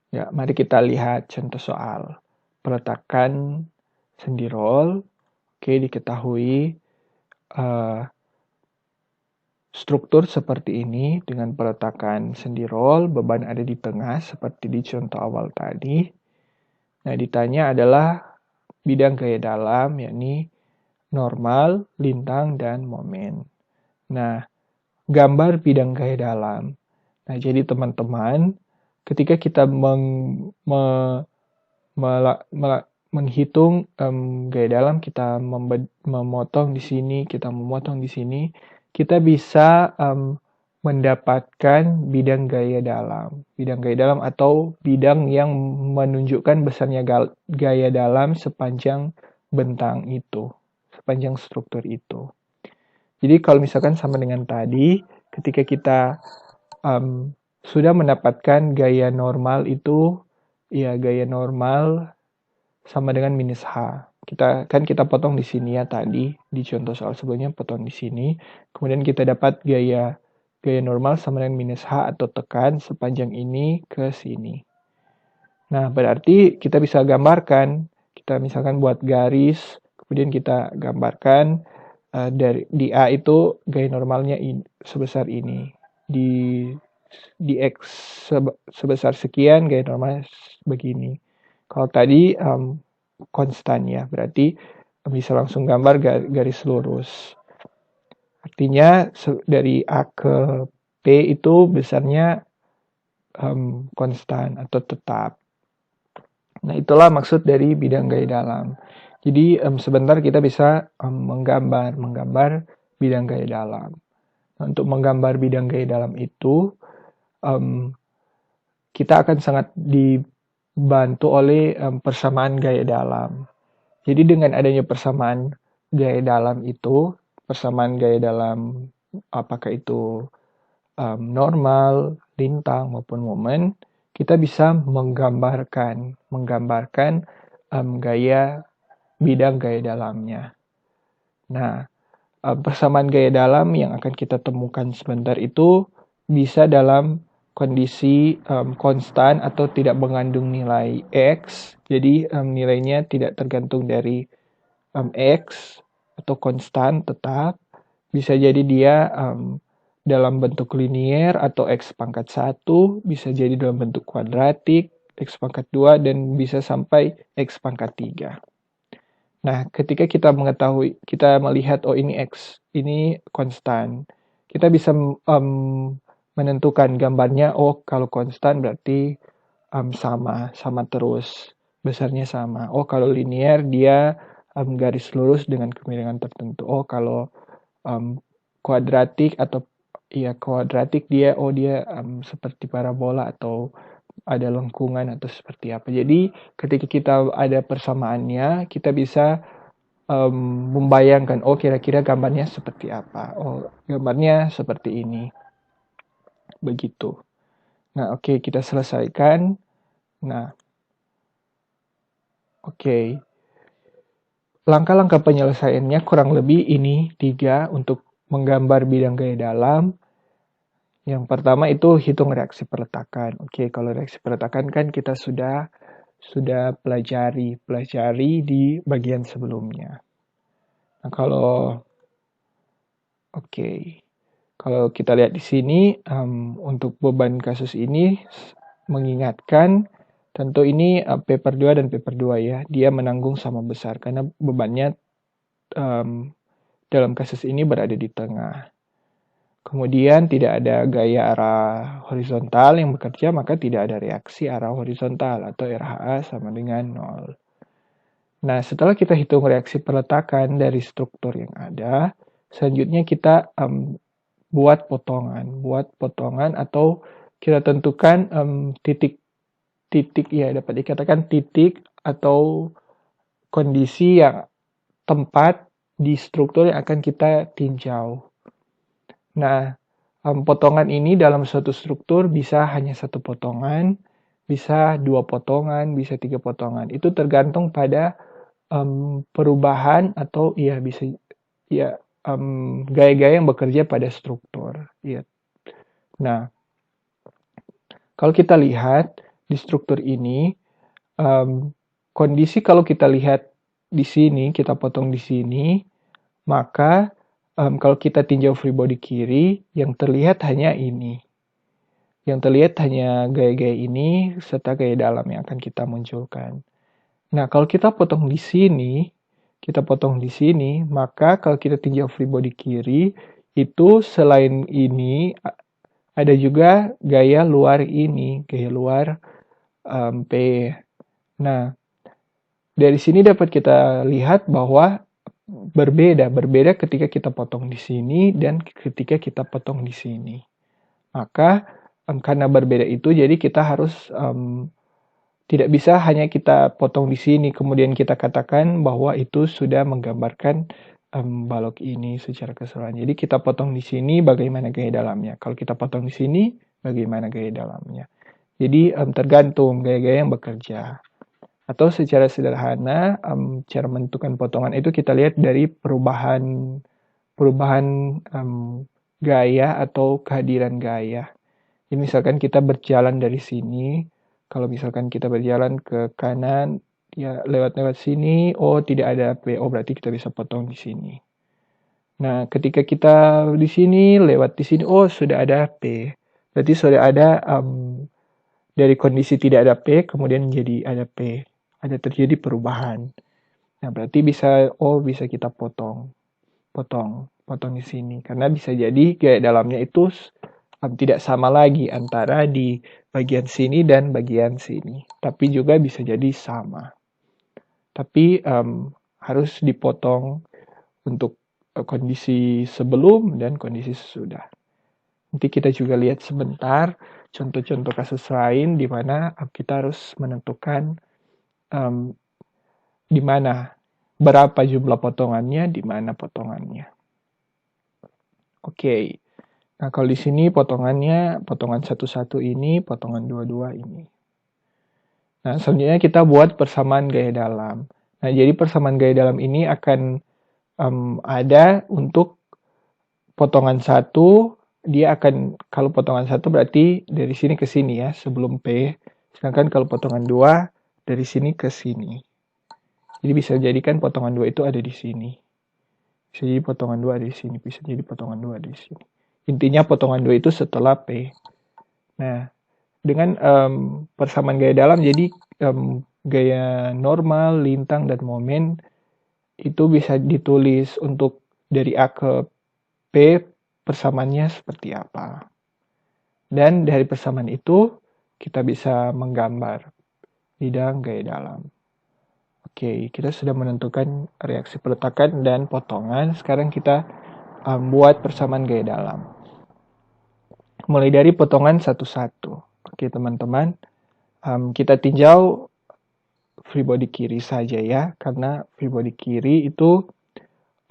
Ya, mari kita lihat contoh soal. Peletakan sendi roll. Oke, diketahui eh, struktur seperti ini dengan peletakan sendi roll, beban ada di tengah seperti di contoh awal tadi. Nah, ditanya adalah bidang gaya dalam, yakni normal, lintang, dan momen. Nah, gambar bidang gaya dalam. Nah, jadi teman-teman, ketika kita menghitung gaya dalam, kita memotong di sini, kita memotong di sini, kita bisa mendapatkan bidang gaya dalam. Bidang gaya dalam atau bidang yang menunjukkan besarnya gaya dalam sepanjang bentang itu, sepanjang struktur itu. Jadi kalau misalkan sama dengan tadi, ketika kita sudah mendapatkan gaya normal itu, ya gaya normal sama dengan minus H. Kita potong di sini ya tadi, di contoh soal sebelumnya potong di sini. Kemudian kita dapat gaya normal sama dengan minus H atau tekan sepanjang ini ke sini. Nah, berarti kita bisa gambarkan, kita misalkan buat garis, kemudian kita gambarkan di A itu gaya normalnya sebesar ini. Di X sebesar sekian, gaya normalnya begini. Kalau tadi konstan ya, berarti bisa langsung gambar garis lurus. Artinya dari A ke P itu besarnya konstan atau tetap. Nah, itulah maksud dari bidang gaya dalam. Jadi sebentar kita bisa menggambar bidang gaya dalam. Nah, untuk menggambar bidang gaya dalam itu kita akan sangat dibantu oleh persamaan gaya dalam. Jadi dengan adanya persamaan gaya dalam itu, persamaan gaya dalam apakah itu normal, lintang maupun momen, kita bisa menggambarkan gaya bidang gaya dalamnya. Nah, persamaan gaya dalam yang akan kita temukan sebentar itu bisa dalam kondisi konstan atau tidak mengandung nilai X. Jadi nilainya tidak tergantung dari X atau konstan tetap. Bisa jadi dia dalam bentuk linier atau X pangkat 1, bisa jadi dalam bentuk kuadratik, X pangkat 2, dan bisa sampai X pangkat 3. Nah, ketika kita melihat, oh ini X, ini konstan, kita bisa menentukan gambarnya, oh kalau konstan berarti sama terus, besarnya sama. Oh kalau linier dia garis lurus dengan kemiringan tertentu. Oh kalau kuadratik atau ya kuadratik dia, oh dia seperti parabola atau ada lengkungan atau seperti apa. Jadi ketika kita ada persamaannya, kita bisa membayangkan, oh kira-kira gambarnya seperti apa. Oh gambarnya seperti ini. Begitu. Nah oke, kita selesaikan. Nah oke. Langkah-langkah penyelesaiannya kurang lebih ini 3 untuk menggambar bidang gaya dalam. Yang pertama itu hitung reaksi peletakan. Oke, kalau reaksi peletakan kan kita sudah pelajari di bagian sebelumnya. Nah, kalau kita lihat di sini untuk beban kasus ini mengingatkan tentu ini paper 2 dan paper 2 ya. Dia menanggung sama besar karena bebannya dalam kasus ini berada di tengah. Kemudian tidak ada gaya arah horizontal yang bekerja, maka tidak ada reaksi arah horizontal atau RHA sama dengan 0. Nah, setelah kita hitung reaksi peletakan dari struktur yang ada, selanjutnya kita buat potongan atau kita tentukan titik ya dapat dikatakan titik atau kondisi yang tempat di struktur yang akan kita tinjau. Nah, potongan ini dalam suatu struktur bisa hanya satu potongan, bisa 2 potongan, bisa 3 potongan. Itu tergantung pada perubahan atau ya bisa ya gaya-gaya yang bekerja pada struktur. Ya. Nah, kalau kita lihat di struktur ini, kondisi kalau kita lihat di sini, kita potong di sini, maka kalau kita tinjau free body kiri, yang terlihat hanya ini. Yang terlihat hanya gaya-gaya ini serta gaya dalam yang akan kita munculkan. Nah, kalau kita potong di sini, maka kalau kita tinjau free body kiri, itu selain ini ada juga gaya luar ini, gaya luar P. Nah, dari sini dapat kita lihat bahwa berbeda ketika kita potong di sini dan ketika kita potong di sini. Maka karena berbeda itu, jadi kita harus tidak bisa hanya kita potong di sini, kemudian kita katakan bahwa itu sudah menggambarkan balok ini secara keseluruhan. Jadi kita potong di sini, bagaimana gaya dalamnya. Kalau kita potong di sini, bagaimana gaya dalamnya. Jadi tergantung gaya-gaya yang bekerja. Atau secara sederhana, cara menentukan potongan itu kita lihat dari perubahan gaya atau kehadiran gaya. Jadi misalkan kita berjalan dari sini, kalau misalkan kita berjalan ke kanan, ya lewat sini, oh tidak ada P, oh berarti kita bisa potong di sini. Nah, ketika kita di sini, lewat di sini, oh sudah ada P. Berarti sudah ada dari kondisi tidak ada P, kemudian jadi ada P. Ada terjadi perubahan. Nah, berarti bisa kita potong di sini. Karena bisa jadi gaya dalamnya itu tidak sama lagi antara di bagian sini dan bagian sini. Tapi juga bisa jadi sama. Tapi harus dipotong untuk kondisi sebelum dan kondisi sesudah. Nanti kita juga lihat sebentar contoh-contoh kasus lain di mana kita harus menentukan di mana berapa jumlah potongannya, di mana potongannya. Oke. Nah, kalau di sini potongannya, potongan 1-1 ini, potongan 2-2 ini. Nah, selanjutnya kita buat persamaan gaya dalam. Nah, jadi persamaan gaya dalam ini akan ada untuk potongan 1, dia akan, kalau potongan 1 berarti dari sini ke sini ya, sebelum P. Sedangkan kalau potongan 2, dari sini ke sini. Jadi bisa jadikan potongan 2 itu ada di sini. Bisa jadi potongan 2 ada di sini, bisa jadi potongan 2 ada di sini. Intinya potongan 2 itu setelah P. Nah, dengan persamaan gaya dalam, jadi gaya normal, lintang, dan momen itu bisa ditulis untuk dari A ke P persamaannya seperti apa. Dan dari persamaan itu kita bisa menggambar bidang gaya dalam. Oke, kita sudah menentukan reaksi peletakan dan potongan. Sekarang kita buat persamaan gaya dalam. Mulai dari potongan 1-1. Oke teman-teman, kita tinjau free body kiri saja ya, karena free body kiri itu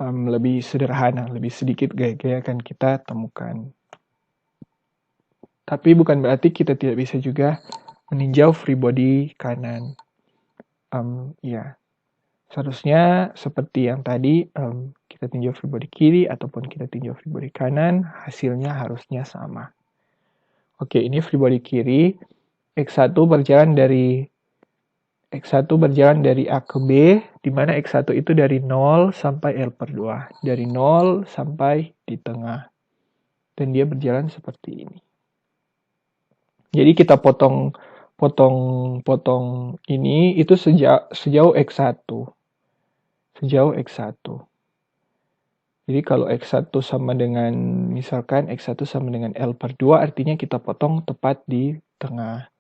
lebih sederhana, lebih sedikit gaya-gaya akan kita temukan. Tapi bukan berarti kita tidak bisa juga meninjau free body kanan. Ya, seharusnya seperti yang tadi, kita tinjau free body kiri ataupun kita tinjau free body kanan, hasilnya harusnya sama. Oke, ini free body kiri, X1 berjalan dari A ke B, di mana X1 itu dari 0 sampai L/2. Dari 0 sampai di tengah. Dan dia berjalan seperti ini. Jadi kita potong ini itu sejauh X1. Sejauh X1. Jadi kalau X1 sama dengan, misalkan X1 sama dengan L/2, artinya kita potong tepat di tengah.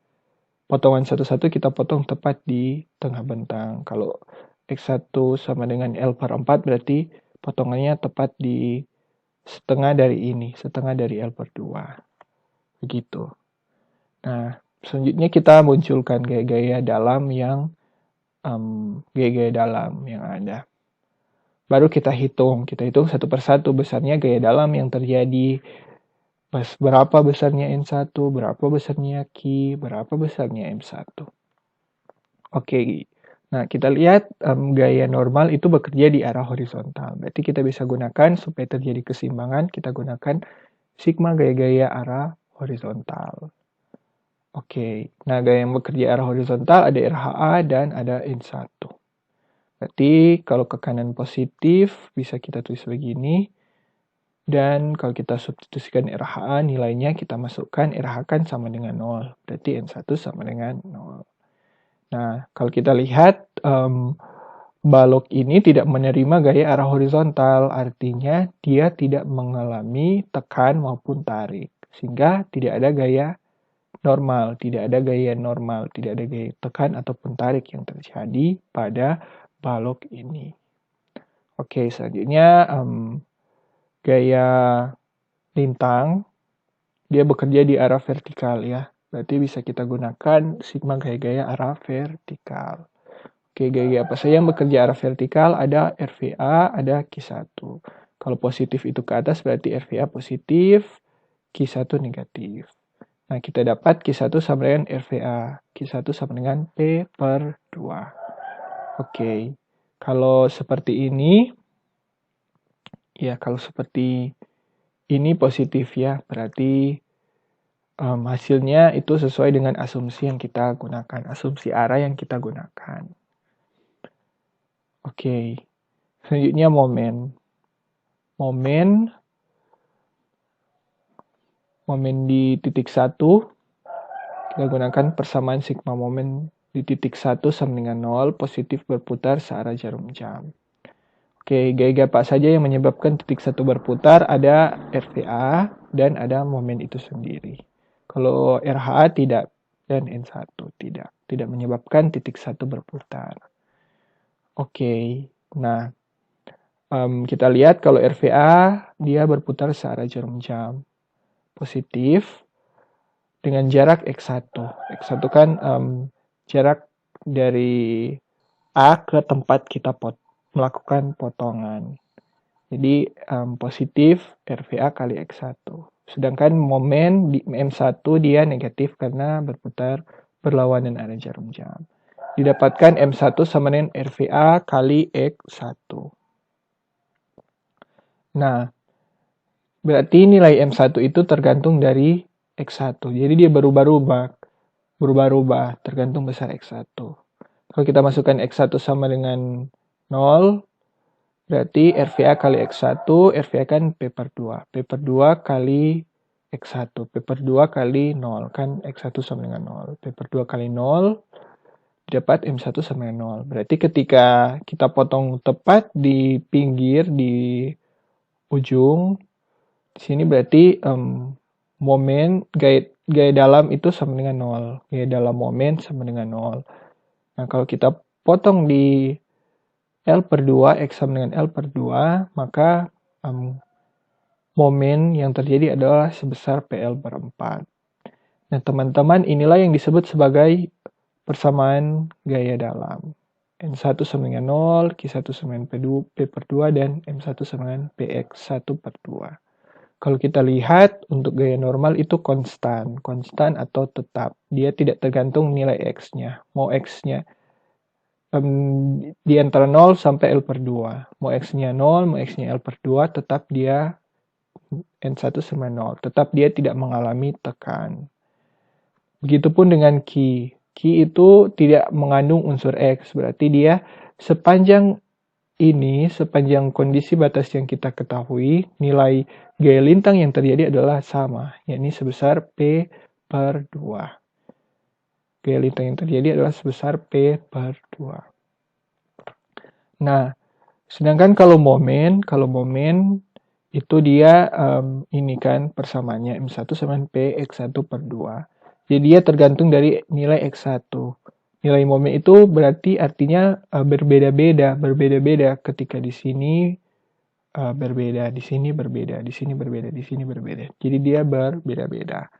Potongan 1-1 kita potong tepat di tengah bentang. Kalau X1 sama dengan L/4 berarti potongannya tepat di setengah dari ini, setengah dari L/2. Begitu. Nah, selanjutnya kita munculkan gaya-gaya dalam yang ada. Baru kita hitung satu persatu besarnya gaya dalam yang terjadi. Berapa besarnya N1, berapa besarnya Q, berapa besarnya M1. Oke, nah kita lihat gaya normal itu bekerja di arah horizontal. Berarti kita bisa gunakan supaya terjadi keseimbangan, kita gunakan sigma gaya-gaya arah horizontal. Oke, nah gaya yang bekerja arah horizontal ada RHA dan ada N1. Berarti kalau ke kanan positif bisa kita tulis begini. Dan kalau kita substitusikan RHA nilainya kita masukkan RH kan sama dengan 0. Berarti N1 sama dengan 0. Nah, kalau kita lihat balok ini tidak menerima gaya arah horizontal. Artinya dia tidak mengalami tekan maupun tarik. Sehingga tidak ada gaya normal, tidak ada gaya normal, tidak ada gaya tekan ataupun tarik yang terjadi pada balok ini. Oke, selanjutnya gaya lintang, dia bekerja di arah vertikal ya. Berarti bisa kita gunakan sigma gaya-gaya arah vertikal. Oke, gaya apa saja yang bekerja arah vertikal? Ada RVA, ada Q1. Kalau positif itu ke atas berarti RVA positif, Q1 negatif. Nah, kita dapat Q1 sama dengan RVA. Q1 sama dengan P/2. Oke, kalau seperti ini, ya kalau seperti ini positif ya, berarti hasilnya itu sesuai dengan asumsi yang kita gunakan, asumsi arah yang kita gunakan. Oke, selanjutnya momen. Momen di titik 1, kita gunakan persamaan sigma momen di titik 1 sama dengan 0, positif berputar searah jarum jam. Oke, gaya apa saja yang menyebabkan titik 1 berputar? Ada RVA dan ada momen itu sendiri. Kalau RHA tidak dan N1 tidak menyebabkan titik 1 berputar. Oke, nah kita lihat kalau RVA dia berputar searah jarum jam. Positif dengan jarak X1. X1 kan jarak dari A ke tempat kita melakukan potongan. Jadi positif RVA kali X1. Sedangkan momen di M1 dia negatif karena berputar berlawanan arah jarum jam. Didapatkan M1 sama dengan RVA kali X1. Nah, berarti nilai M1 itu tergantung dari X1. Jadi dia berubah-ubah tergantung besar X1. Kalau kita masukkan X1 sama dengan 0, berarti RVA kali X1, RVA kan P/2. P/2 kali X1, P/2 kali 0, kan X1 sama dengan 0. P/2 kali 0, dapat M1 sama dengan 0. Berarti ketika kita potong tepat di pinggir, di ujung, di sini berarti momen gaya dalam itu sama dengan 0. Gaya dalam momen sama dengan 0. Nah, kalau kita potong di L/2, X sama dengan L/2, maka momen yang terjadi adalah sebesar PL/4. Nah, teman-teman, inilah yang disebut sebagai persamaan gaya dalam. N1 sama dengan 0, Q1 sama dengan P/2, dan M1 sama dengan PX1/2. Kalau kita lihat untuk gaya normal itu konstan atau tetap. Dia tidak tergantung nilai X-nya. Mau X-nya di antara 0 sampai L/2. Mau X-nya 0, mau X-nya L/2, tetap dia N1 sama 0. Tetap dia tidak mengalami tekan. Begitupun dengan Q. Q itu tidak mengandung unsur X. Berarti dia sepanjang kondisi batas yang kita ketahui, nilai gaya lintang yang terjadi adalah sama, yakni sebesar P/2. Gaya lintang yang terjadi adalah sebesar P/2. Nah, sedangkan kalau momen itu dia ini kan persamaannya M1 sama PX1/2. Jadi dia tergantung dari nilai X1. Nilai momen itu berarti artinya berbeda-beda ketika di sini berbeda, di sini berbeda, di sini berbeda, di sini berbeda. Jadi dia berbeda-beda.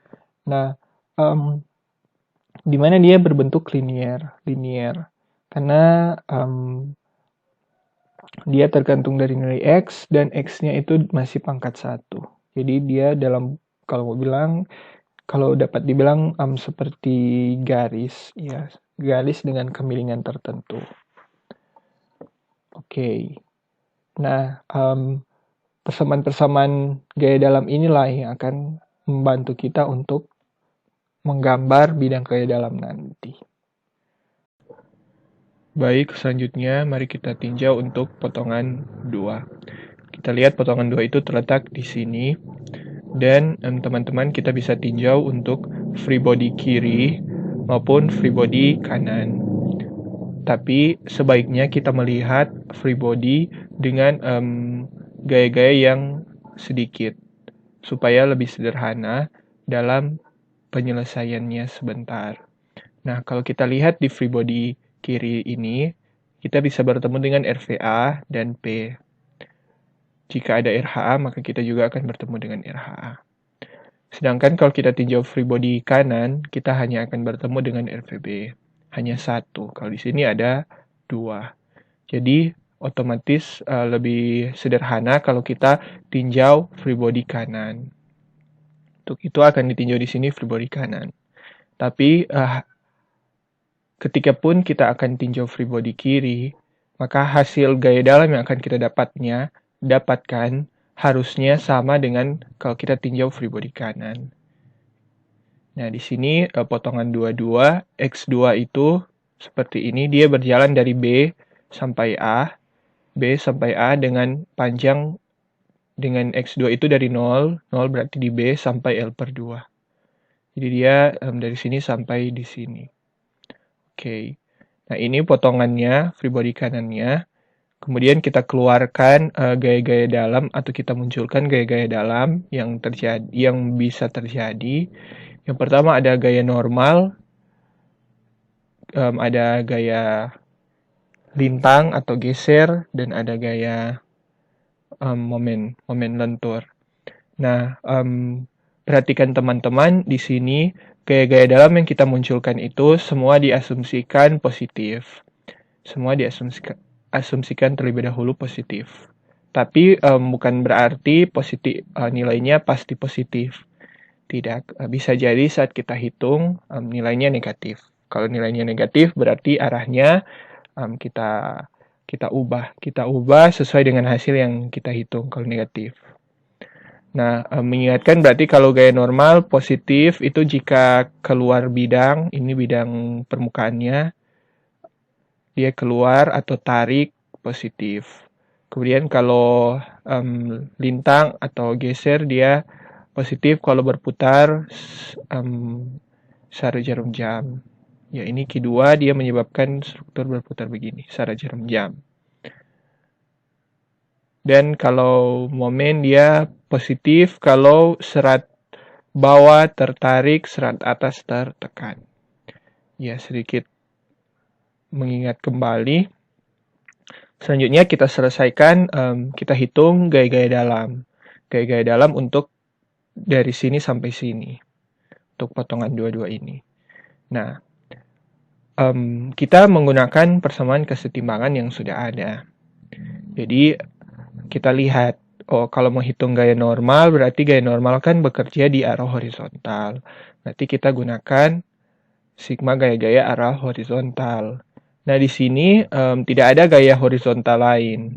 Nah, di mana dia berbentuk linier, karena dia tergantung dari nilai X dan X-nya itu masih pangkat 1. Jadi dia kalau dapat dibilang seperti garis, ya, garis dengan kemiringan tertentu. Oke. Nah, persamaan-persamaan gaya dalam inilah yang akan membantu kita untuk menggambar bidang gaya dalam nanti. Baik, selanjutnya mari kita tinjau untuk potongan 2. Kita lihat potongan 2 itu terletak di sini. Dan teman-teman kita bisa tinjau untuk free body kiri maupun free body kanan. Tapi sebaiknya kita melihat free body dengan gaya-gaya yang sedikit supaya lebih sederhana dalam penyelesaiannya sebentar. Nah, kalau kita lihat di free body kiri ini, kita bisa bertemu dengan RVA dan P. Jika ada RHA, maka kita juga akan bertemu dengan RHA. Sedangkan kalau kita tinjau free body kanan, kita hanya akan bertemu dengan RVB. Hanya satu. Kalau di sini ada 2. Jadi, otomatis lebih sederhana kalau kita tinjau free body kanan. Untuk itu akan ditinjau di sini free body kanan. Tapi, ketika pun kita akan tinjau free body kiri, maka hasil gaya dalam yang akan kita dapatkan harusnya sama dengan kalau kita tinjau free body kanan. Nah, di sini potongan 22, X2 itu seperti ini, dia berjalan dari B sampai A dengan panjang dengan X2 itu dari 0 berarti di B sampai L/2. Jadi dia dari sini sampai di sini. Oke. Nah, ini potongannya, free body kanannya. Kemudian kita keluarkan gaya-gaya dalam atau kita munculkan gaya-gaya dalam yang bisa terjadi. Yang pertama ada gaya normal, ada gaya lintang atau geser, dan ada gaya momen lentur. Nah, perhatikan teman-teman di sini gaya-gaya dalam yang kita munculkan itu semua diasumsikan positif. Semua diasumsikan terlebih dahulu positif. Tapi bukan berarti nilainya pasti positif. Tidak, bisa jadi saat kita hitung nilainya negatif. Kalau nilainya negatif berarti arahnya kita ubah sesuai dengan hasil yang kita hitung kalau negatif. Nah, mengingatkan berarti kalau gaya normal positif itu jika keluar bidang, ini bidang permukaannya, dia keluar atau tarik positif. Kemudian kalau lintang atau geser dia positif kalau berputar searah jarum jam. Ya, ini Q2 dia menyebabkan struktur berputar begini, searah jarum jam. Dan kalau momen dia positif kalau serat bawah tertarik, serat atas tertekan. Ya, sedikit mengingat kembali. Selanjutnya kita selesaikan, kita hitung gaya-gaya dalam. Gaya-gaya dalam untuk dari sini sampai sini. Untuk potongan 22 ini. Nah, kita menggunakan persamaan kesetimbangan yang sudah ada. Jadi, kita lihat, kalau mau hitung gaya normal, berarti gaya normal kan bekerja di arah horizontal. Berarti kita gunakan sigma gaya-gaya arah horizontal. Nah, di sini tidak ada gaya horizontal lain.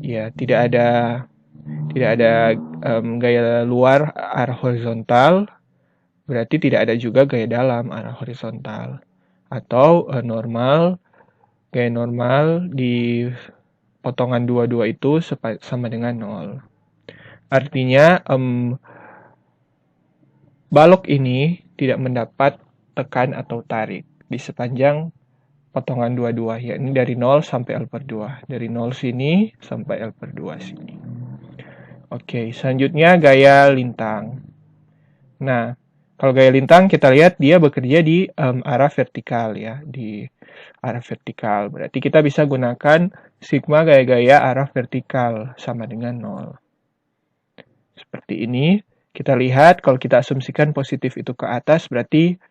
Ya, tidak ada gaya luar arah horizontal, berarti tidak ada juga gaya dalam arah horizontal. Atau gaya normal di potongan 22 itu sama dengan 0. Artinya, balok ini tidak mendapat tekan atau tarik di sepanjang potongan 22, yakni dari 0 sampai L/2. Dari 0 sini sampai L/2 sini. Oke, selanjutnya gaya lintang. Nah, kalau gaya lintang kita lihat dia bekerja di arah vertikal ya, di arah vertikal. Berarti kita bisa gunakan sigma gaya-gaya arah vertikal sama dengan 0. Seperti ini. Kita lihat kalau kita asumsikan positif itu ke atas berarti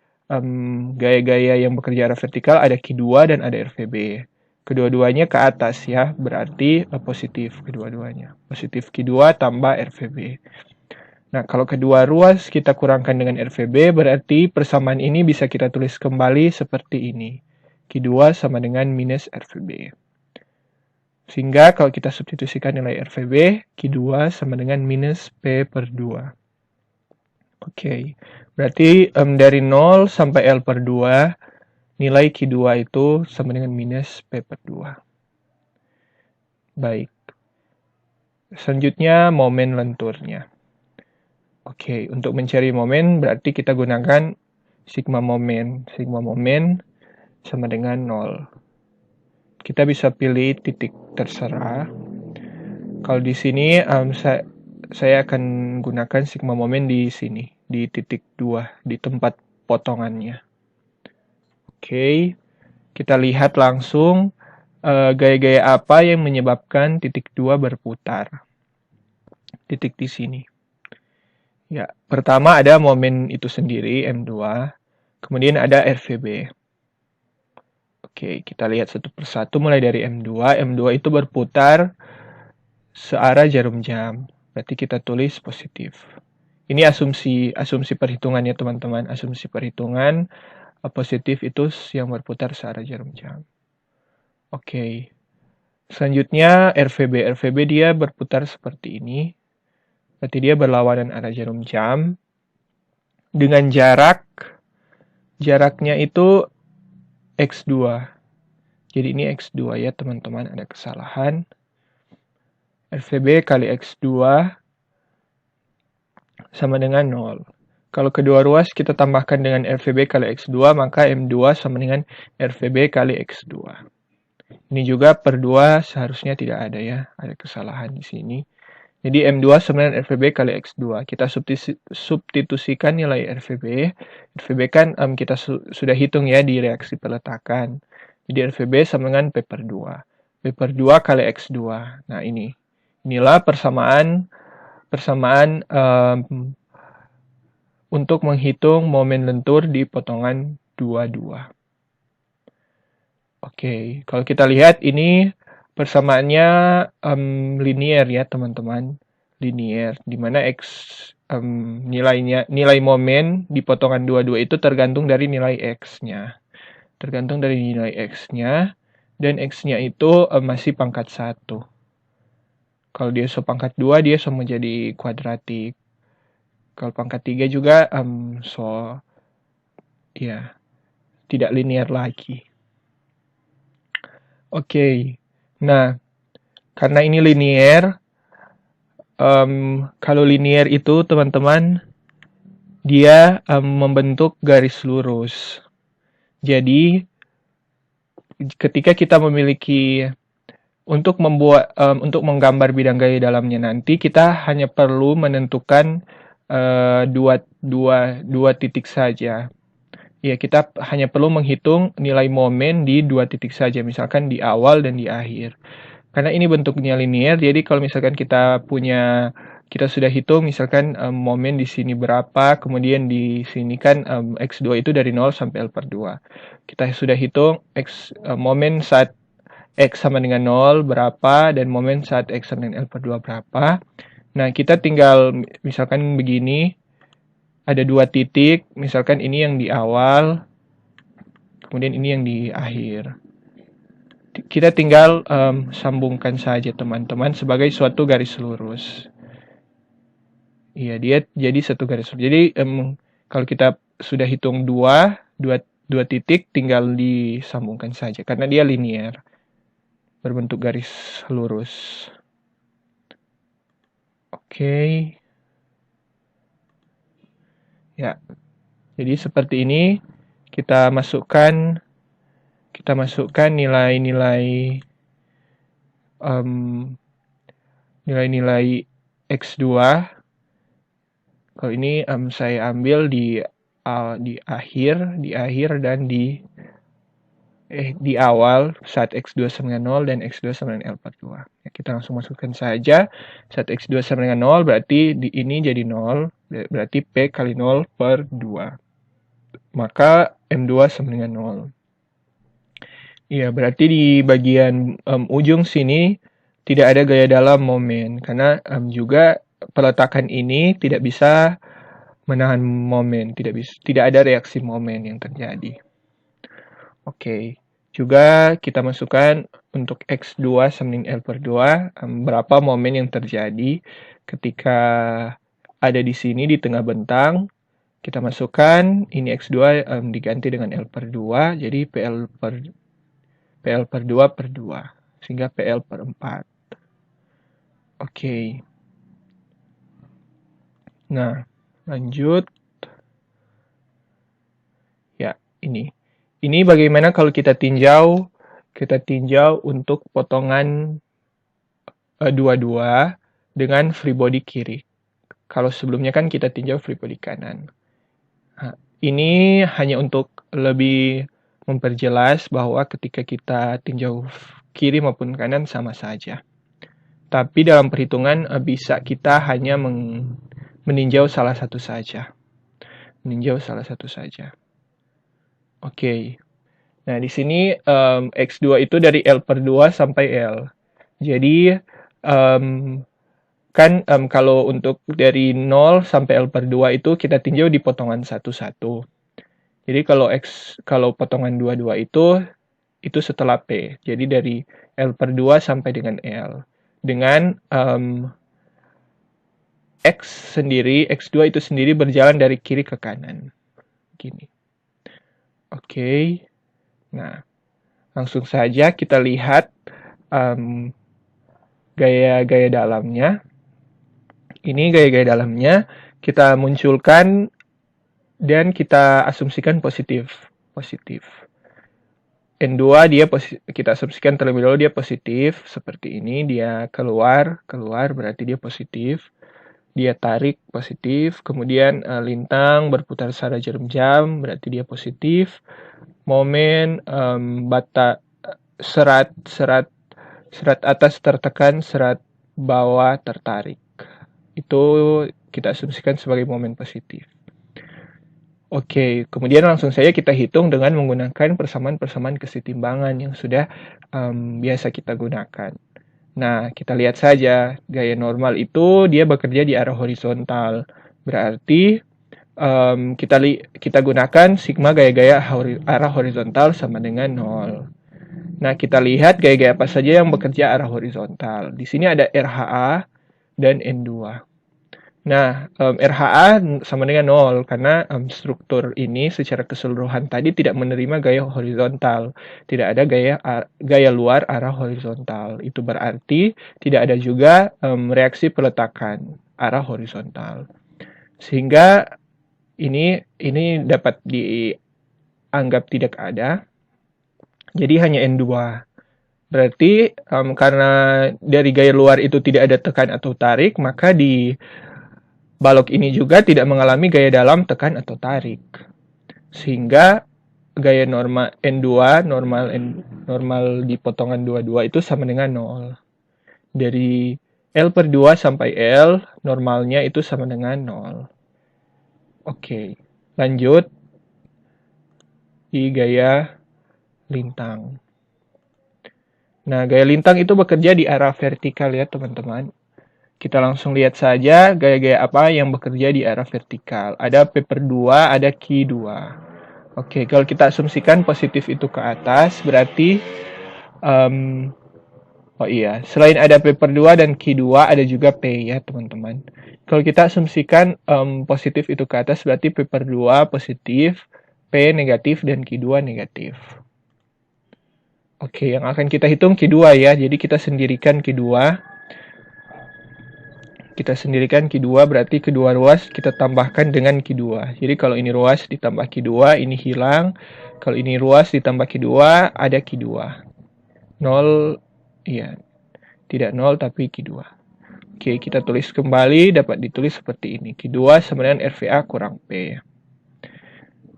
gaya-gaya yang bekerja arah vertikal ada Q2 dan ada RVB. Kedua-duanya ke atas ya, berarti positif kedua-duanya. Positif Q2 tambah RVB. Nah, kalau kedua ruas kita kurangkan dengan RVB, berarti persamaan ini bisa kita tulis kembali seperti ini. Q2 sama dengan minus RVB. Sehingga kalau kita substitusikan nilai RVB, Q2 sama dengan minus P/2. Oke, berarti dari 0 sampai L per 2, nilai Q2 itu sama dengan minus P per 2. Baik, selanjutnya momen lenturnya. Oke, untuk mencari momen berarti kita gunakan sigma momen. Sigma momen sama dengan 0. Kita bisa pilih titik terserah. Kalau di sini saya akan gunakan sigma momen di sini, di titik 2, di tempat potongannya. Oke, kita lihat langsung gaya-gaya apa yang menyebabkan titik 2 berputar. Titik di sini. Ya, pertama ada momen itu sendiri, M2. Kemudian ada RVB. Oke, kita lihat satu persatu mulai dari M2. M2 itu berputar searah jarum jam. Berarti kita tulis positif. Ini asumsi perhitungannya teman-teman. Asumsi perhitungan positif itu yang berputar searah jarum jam. Oke. Selanjutnya RVB. RVB dia berputar seperti ini. Berarti dia berlawanan arah jarum jam. Dengan jaraknya itu X2. Jadi ini X2 ya teman-teman, ada kesalahan. RVB kali X2 sama dengan 0. Kalau kedua ruas kita tambahkan dengan RVB kali X2, maka M2 sama dengan RVB kali X2. Ini juga per 2 seharusnya tidak ada ya, ada kesalahan di sini. Jadi M2 sama dengan RVB kali X2. Kita substitusikan nilai RVB. RVB kan kita sudah hitung ya di reaksi peletakan. Jadi RVB sama dengan P per 2. P per 2 kali X2. Nah inilah persamaan untuk menghitung momen lentur di potongan 22. Oke, kalau kita lihat ini persamaannya linear ya teman-teman, linear, di mana nilai momen di potongan 22 itu tergantung dari nilai x-nya, dan x-nya itu masih pangkat 1. Kalau dia pangkat 2 dia sama jadi kuadratik. Kalau pangkat 3 juga ya tidak linear lagi. Oke. Nah, karena ini linear, kalau linear itu teman-teman dia membentuk garis lurus. Jadi ketika kita memiliki untuk menggambar bidang gaya dalamnya nanti, kita hanya perlu menentukan dua titik saja. Ya, kita hanya perlu menghitung nilai momen di 2 titik saja, misalkan di awal dan di akhir. Karena ini bentuknya linear, jadi kalau misalkan kita sudah hitung misalkan momen di sini berapa, kemudian di sini kan X2 itu dari 0 sampai L per 2. Kita sudah hitung momen saat X sama dengan 0 berapa, dan momen saat X sama dengan L per 2 berapa. Nah, kita tinggal misalkan begini, ada 2 titik, misalkan ini yang di awal, kemudian ini yang di akhir. Kita tinggal sambungkan saja teman-teman sebagai suatu garis lurus. Iya, dia jadi satu garis lurus. Jadi kalau kita sudah hitung dua titik, tinggal disambungkan saja karena dia linear, berbentuk garis lurus. Oke. Ya, jadi seperti ini kita masukkan nilai-nilai X2. Kalau ini saya ambil di akhir dan di awal saat X2 sama dengan 0 dan X2 sama dengan L per 2. Ya, kita langsung masukkan saja. Saat X2 sama dengan 0 berarti ini jadi 0, berarti P kali 0 per 2. Maka M2 sama dengan 0. Iya, berarti di bagian ujung sini tidak ada gaya dalam momen, karena juga peletakan ini tidak bisa menahan momen, tidak ada reaksi momen yang terjadi. Oke, juga kita masukkan untuk X2 sama dengan L per 2, berapa momen yang terjadi ketika ada di sini di tengah bentang. Kita masukkan, ini X2 diganti dengan L per 2, jadi PL per 2 per 2, sehingga PL per 4. Oke. Nah, lanjut. Ya, ini. Ini bagaimana kalau kita tinjau untuk potongan 22 dengan free body kiri. Kalau sebelumnya kan kita tinjau free body kanan. Nah, ini hanya untuk lebih memperjelas bahwa ketika kita tinjau kiri maupun kanan sama saja. Tapi dalam perhitungan bisa kita hanya meninjau salah satu saja. Oke. Nah, di sini X2 itu dari L per 2 sampai L. Jadi, kalau untuk dari 0 sampai L per 2 itu kita tinjau di potongan satu-satu. Jadi kalau potongan 22 itu setelah P. Jadi dari L per 2 sampai dengan L. Dengan X2 itu sendiri berjalan dari kiri ke kanan. Gini. Oke. Nah, langsung saja kita lihat gaya-gaya dalamnya. Ini gaya-gaya dalamnya kita munculkan dan kita asumsikan positif. N2 kita asumsikan terlebih dahulu dia positif, seperti ini, dia keluar berarti dia positif. Dia tarik positif, kemudian lintang berputar secara jarum jam, berarti dia positif. Momen serat atas tertekan, serat bawah tertarik. Itu kita asumsikan sebagai momen positif. Oke, kemudian langsung saja kita hitung dengan menggunakan persamaan-persamaan kesetimbangan yang sudah biasa kita gunakan. Nah, kita lihat saja, gaya normal itu dia bekerja di arah horizontal. Berarti kita gunakan sigma gaya-gaya arah horizontal sama dengan 0. Nah, kita lihat gaya-gaya apa saja yang bekerja arah horizontal. Di sini ada RHA dan N2. Nah, RHA sama dengan 0 karena struktur ini secara keseluruhan tadi tidak menerima gaya horizontal. Tidak ada gaya luar arah horizontal. Itu berarti tidak ada juga reaksi peletakan arah horizontal. Sehingga ini dapat dianggap tidak ada. Jadi hanya N2. Berarti karena dari gaya luar itu tidak ada tekan atau tarik, maka di balok ini juga tidak mengalami gaya dalam tekan atau tarik. Sehingga gaya normal N2, normal di potongan 22 itu sama dengan 0. Dari L per 2 sampai L, normalnya itu sama dengan 0. Oke, lanjut di gaya lintang. Nah, gaya lintang itu bekerja di arah vertikal ya teman-teman. Kita langsung lihat saja gaya-gaya apa yang bekerja di arah vertikal. Ada P per 2, ada Q2. Oke, kalau kita asumsikan positif itu ke atas, berarti selain ada P per 2 dan Q2, ada juga P ya teman-teman. Kalau kita asumsikan positif itu ke atas, berarti P per 2 positif, P negatif, dan Q2 negatif. Oke, yang akan kita hitung Q2 ya. Jadi kita sendirikan Q2. Berarti kedua ruas kita tambahkan dengan Q2. Jadi kalau ini ruas ditambah Q2, ini hilang. Kalau ini ruas ditambah Q2, ada Q2. 0, iya. Tidak 0 tapi Q2. Oke, kita tulis kembali, dapat ditulis seperti ini. Q2 sama dengan RVA kurang P.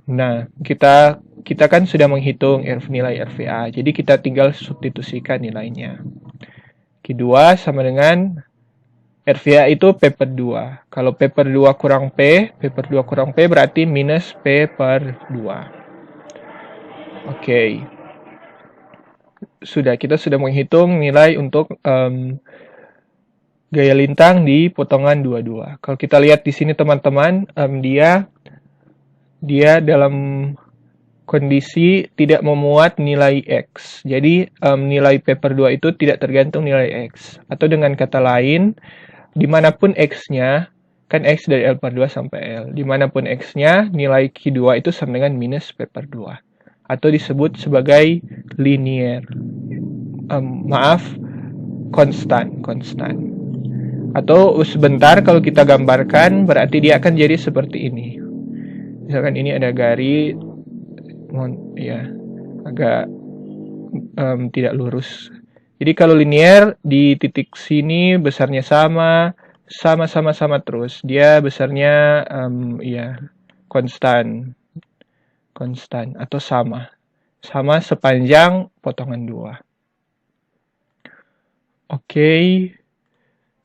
Nah, kita kan sudah menghitung nilai RVA, jadi kita tinggal substitusikan nilainya. Q2 sama dengan RVA itu P per 2. Kalau P per 2 kurang P berarti minus P per 2. Oke. Kita sudah menghitung nilai untuk gaya lintang di potongan 22. Kalau kita lihat di sini teman-teman, dia dalam kondisi tidak memuat nilai X. Jadi nilai P per 2 itu tidak tergantung nilai X. Atau dengan kata lain, dimanapun X-nya, Kan X dari L per 2 sampai L. Dimanapun X-nya, nilai Q2 itu sama dengan minus P per 2. Atau disebut sebagai linear. Maaf, konstan. Atau sebentar kalau kita gambarkan, berarti dia akan jadi seperti ini. Misalkan ini ada garis, ya, agak tidak lurus. Jadi kalau linear di titik sini besarnya sama terus. Dia besarnya ya konstan atau sama sepanjang potongan 2. Oke.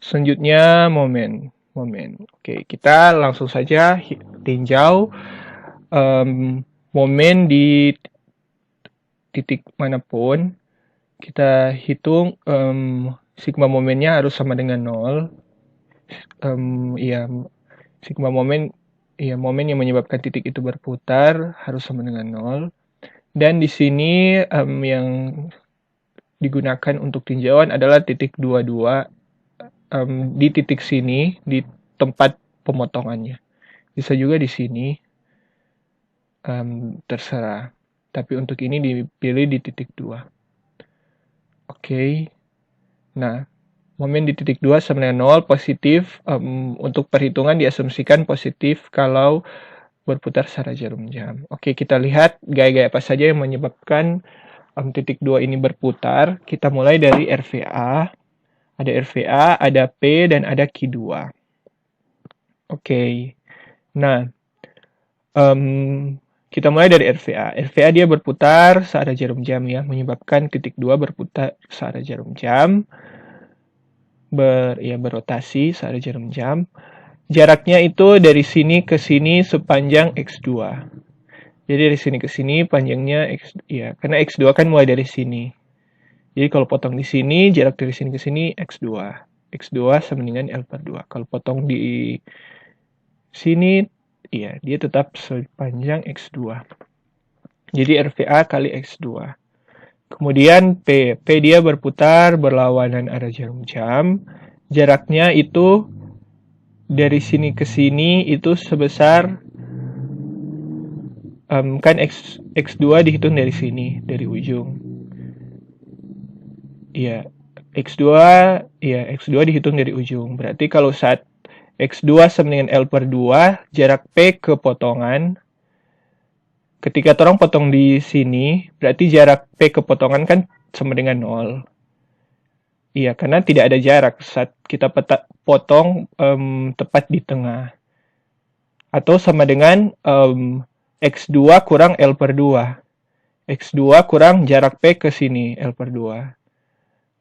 Selanjutnya momen. Oke, kita langsung saja tinjau momen di titik manapun. Kita hitung sigma momennya harus sama dengan 0. Ya, sigma momen yang menyebabkan titik itu berputar harus sama dengan 0. Dan di sini yang digunakan untuk tinjauan adalah titik 22 di titik sini, di tempat pemotongannya. Bisa juga di sini, terserah. Tapi untuk ini dipilih di titik 2. Oke. Nah, momen di titik 2 sama dengan 0 positif. Untuk perhitungan diasumsikan positif kalau berputar secara jarum jam. Oke, kita lihat gaya-gaya apa saja yang menyebabkan titik 2 ini berputar. Kita mulai dari RVA. Ada RVA, ada P, dan ada Q2. Oke. Nah, kita mulai dari RVA. RVA dia berputar searah jarum jam ya, menyebabkan titik 2 berputar searah jarum jam. Berotasi searah jarum jam. Jaraknya itu dari sini ke sini sepanjang X2. Jadi dari sini ke sini panjangnya X, ya, karena X2 kan mulai dari sini. Jadi kalau potong di sini, jarak dari sini ke sini X2. X2 sama dengan L per 2. Kalau potong di sini, iya, dia tetap sepanjang X2. Jadi RVA kali X2. Kemudian P dia berputar berlawanan arah jarum jam. Jaraknya itu dari sini ke sini itu sebesar kan X2 dihitung dari sini, dari ujung. Iya, X2 dihitung dari ujung. Berarti kalau saat X2 sama dengan L per 2, jarak P ke potongan. Ketika orang potong di sini, berarti jarak P ke potongan kan sama dengan 0. Iya, karena tidak ada jarak saat kita potong tepat di tengah. Atau sama dengan X2 kurang L per 2. X2 kurang jarak P ke sini, L per 2.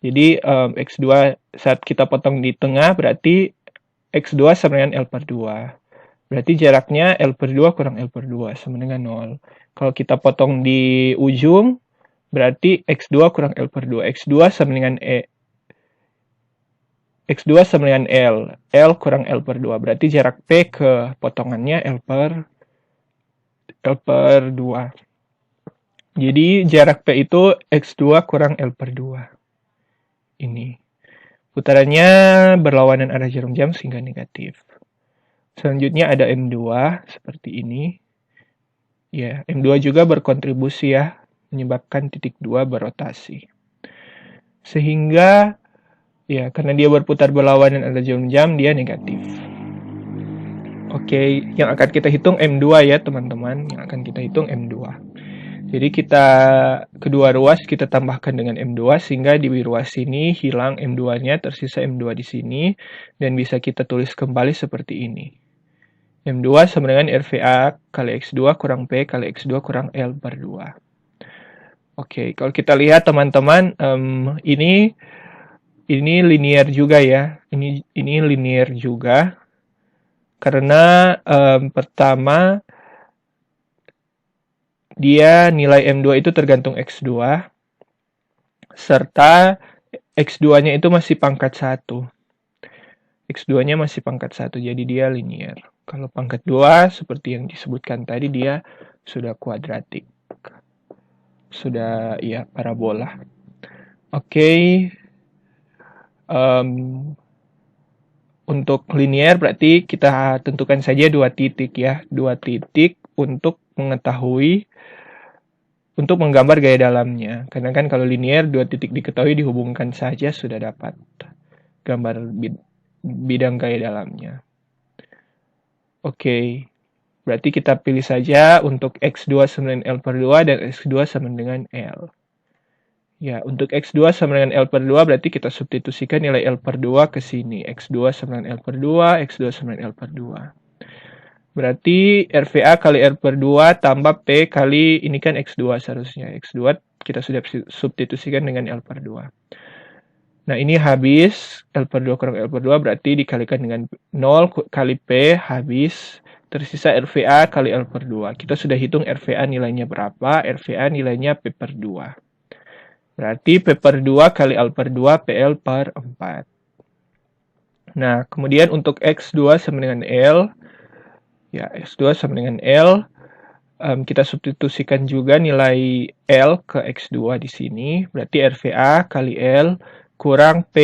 Jadi X2 saat kita potong di tengah berarti X2 sama dengan L per 2. Berarti jaraknya L per 2 kurang L per 2 sama dengan 0. Kalau kita potong di ujung berarti X2 kurang L per 2. X2 sama dengan X2 sama dengan L. L kurang L per 2. Berarti jarak P ke potongannya L per 2. Jadi jarak P itu X2 kurang L per 2. Ini. Putarannya berlawanan arah jarum jam sehingga negatif. Selanjutnya ada M2 seperti ini. Ya, M2 juga berkontribusi ya, menyebabkan titik 2 berotasi. Sehingga ya, karena dia berputar berlawanan arah jarum jam, dia negatif. Oke, yang akan kita hitung M2 ya teman-teman, yang akan kita hitung M2. Jadi kedua ruas kita tambahkan dengan M2 sehingga di ruas sini hilang M2-nya, tersisa M2 di sini dan bisa kita tulis kembali seperti ini. M2 sama dengan RVA kali X2 kurang P kali X2 kurang L per 2. Oke, kalau kita lihat teman-teman, ini linear juga ya. Ini linear juga. Karena pertama dia nilai M2 itu tergantung X2 serta X2-nya itu masih pangkat 1. X2-nya masih pangkat 1, jadi dia linear. Kalau pangkat 2 seperti yang disebutkan tadi dia sudah kuadratik. Sudah ya parabola. Oke. untuk linear berarti kita tentukan saja 2 titik ya. 2 titik untuk mengetahui, untuk menggambar gaya dalamnya. Karena kan kalau linear 2 titik diketahui dihubungkan saja sudah dapat gambar bidang gaya dalamnya. Oke, berarti kita pilih saja untuk X2 sama dengan L per 2 dan X2 sama dengan L. Ya, untuk X2 sama dengan L per 2 berarti kita substitusikan nilai L per 2 ke sini. X2 sama dengan L per 2, X2 sama dengan L per 2. Berarti RVA kali R per 2 tambah P kali, ini kan X2 seharusnya. X2 kita sudah substitusikan dengan L per 2. Nah, ini habis, L per 2 kurang L per 2 berarti dikalikan dengan 0 kali P habis, tersisa RVA kali L per 2. Kita sudah hitung RVA nilainya berapa, RVA nilainya P per 2. Berarti P per 2 kali L per 2, PL per 4. Nah, kemudian untuk X2 sama dengan L, ya X2 sama dengan L, kita substitusikan juga nilai L ke X2 di sini, berarti RVA kali L kurang P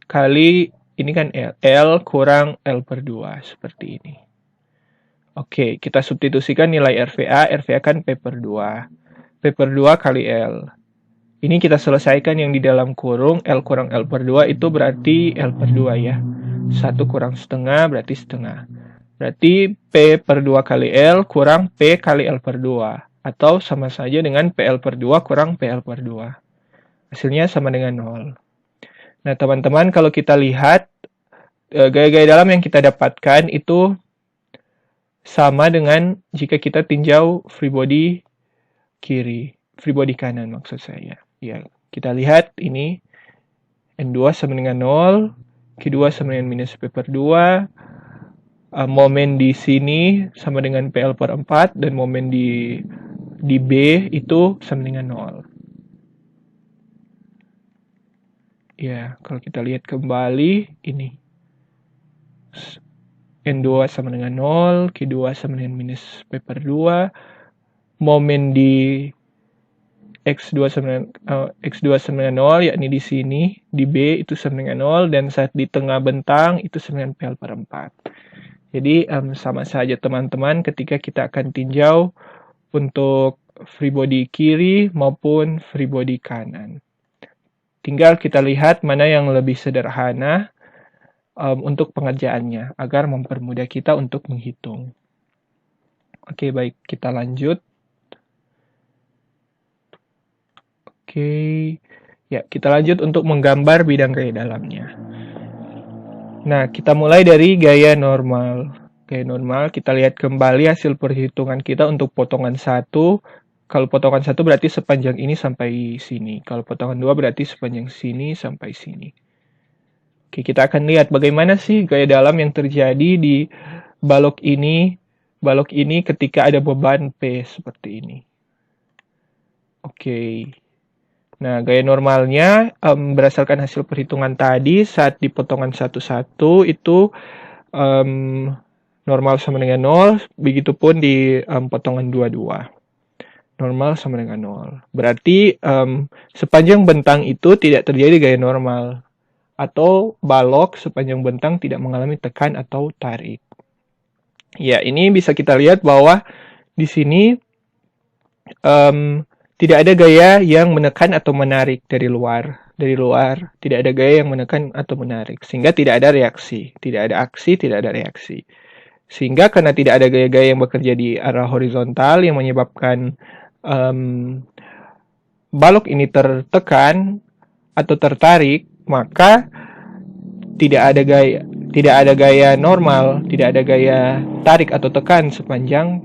kali, ini kan L kurang L per 2, seperti ini. Oke, kita substitusikan nilai RVA, RVA kan P per 2. P per 2 kali L. Ini kita selesaikan yang di dalam kurung, L kurang L per 2 itu berarti L per 2 ya. 1 kurang setengah berarti setengah. Berarti P per 2 kali L kurang P kali L per 2. Atau sama saja dengan PL per 2 kurang PL per 2. Hasilnya sama dengan 0. Nah teman-teman, kalau kita lihat, gaya-gaya dalam yang kita dapatkan itu sama dengan jika kita tinjau free body kiri. Free body kanan maksud saya. Ya, kita lihat ini N2 sama dengan 0, Q2 sama dengan minus P per 2, momen di sini sama dengan PL per 4, dan momen di B itu sama dengan 0. Ya, kalau kita lihat kembali, ini N2 sama dengan 0, Q2 sama dengan minus P per 2, momen di X2 sama dengan 0, yakni di sini, di B itu sama dengan 0, dan saat di tengah bentang itu sama dengan PL per 4. Jadi sama saja teman-teman ketika kita akan tinjau untuk free body kiri maupun free body kanan. Tinggal kita lihat mana yang lebih sederhana untuk pengerjaannya, agar mempermudah kita untuk menghitung. Oke, baik, kita lanjut. Oke, ya kita lanjut untuk menggambar bidang gaya dalamnya. Nah, kita mulai dari gaya normal. Gaya normal, kita lihat kembali hasil perhitungan kita untuk potongan 1. Kalau potongan 1 berarti sepanjang ini sampai sini. Kalau potongan 2 berarti sepanjang sini sampai sini. Oke, kita akan lihat bagaimana sih gaya dalam yang terjadi di balok ini ketika ada beban P seperti ini. Oke. Nah, gaya normalnya berdasarkan hasil perhitungan tadi, saat di potongan 1-1 itu normal sama dengan 0, begitupun di potongan 2-2. Normal sama dengan 0. Berarti sepanjang bentang itu tidak terjadi gaya normal, atau balok sepanjang bentang tidak mengalami tekan atau tarik. Ya, ini bisa kita lihat bahwa di sini tidak ada gaya yang menekan atau menarik dari luar. Dari luar, tidak ada gaya yang menekan atau menarik. Sehingga tidak ada reaksi. Tidak ada aksi, tidak ada reaksi. Sehingga karena tidak ada gaya-gaya yang bekerja di arah horizontal yang menyebabkan balok ini tertekan atau tertarik, maka tidak ada gaya normal, tidak ada gaya tarik atau tekan sepanjang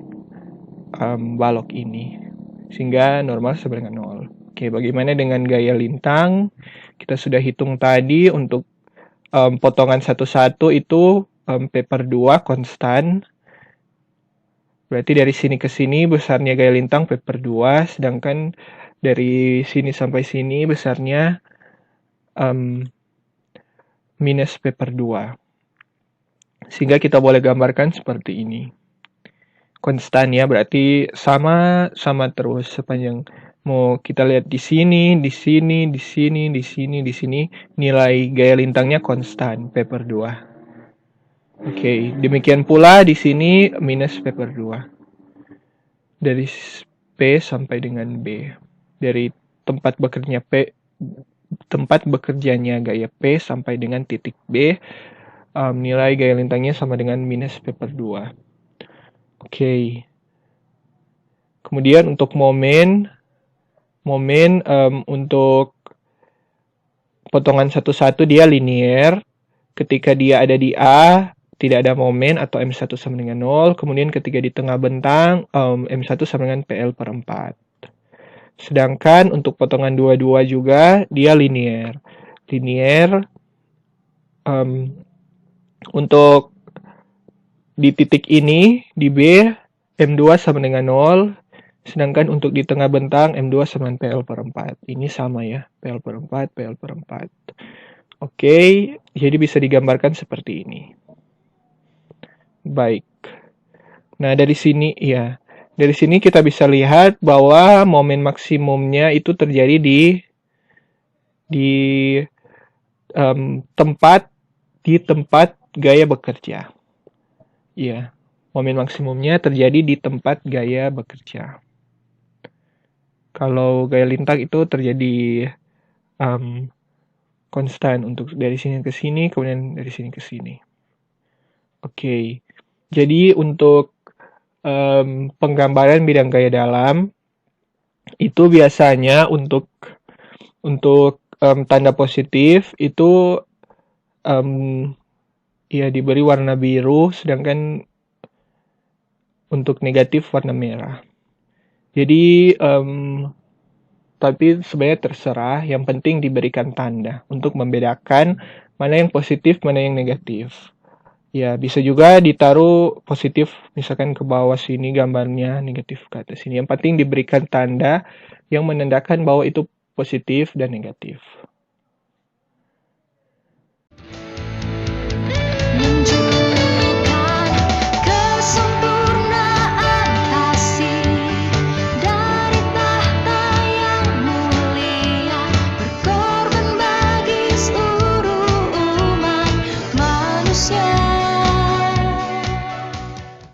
balok ini. Sehingga normal sama dengan 0. Oke, bagaimana dengan gaya lintang? Kita sudah hitung tadi untuk potongan 1-1 itu P per 2 konstan. Berarti dari sini ke sini besarnya gaya lintang P per 2, sedangkan dari sini sampai sini besarnya minus P per 2. Sehingga kita boleh gambarkan seperti ini. Konstan ya, berarti sama terus sepanjang, mau kita lihat di sini, di sini, di sini, di sini, di sini, nilai gaya lintangnya konstan P per 2. Oke, demikian pula di sini minus P per 2. Dari P sampai dengan B. Dari tempat bekerjanya gaya P sampai dengan titik B, nilai gaya lintangnya sama dengan minus P per 2. Oke. Kemudian untuk momen untuk potongan satu-satu dia linear. Ketika dia ada di A, tidak ada momen atau M1 sama dengan 0. Kemudian ketika di tengah bentang, M1 sama dengan PL per 4. Sedangkan untuk potongan 22 juga, dia linear. Untuk di titik ini, di B, M2 sama dengan 0. Sedangkan untuk di tengah bentang, M2 sama dengan PL per 4. Ini sama ya, PL per 4, PL per 4. Oke, jadi bisa digambarkan seperti ini. Baik. Nah, dari sini kita bisa lihat bahwa momen maksimumnya itu terjadi di tempat gaya bekerja. Iya, momen maksimumnya terjadi di tempat gaya bekerja. Kalau gaya lintang itu terjadi konstan untuk dari sini ke sini, kemudian dari sini ke sini. Oke, jadi untuk penggambaran bidang gaya dalam itu biasanya untuk tanda positif itu ya diberi warna biru, sedangkan untuk negatif warna merah. Jadi tapi sebenarnya terserah, yang penting diberikan tanda untuk membedakan mana yang positif, mana yang negatif. Ya, bisa juga ditaruh positif misalkan ke bawah sini gambarnya, negatif ke atas sini. Yang penting diberikan tanda yang menandakan bahwa itu positif dan negatif.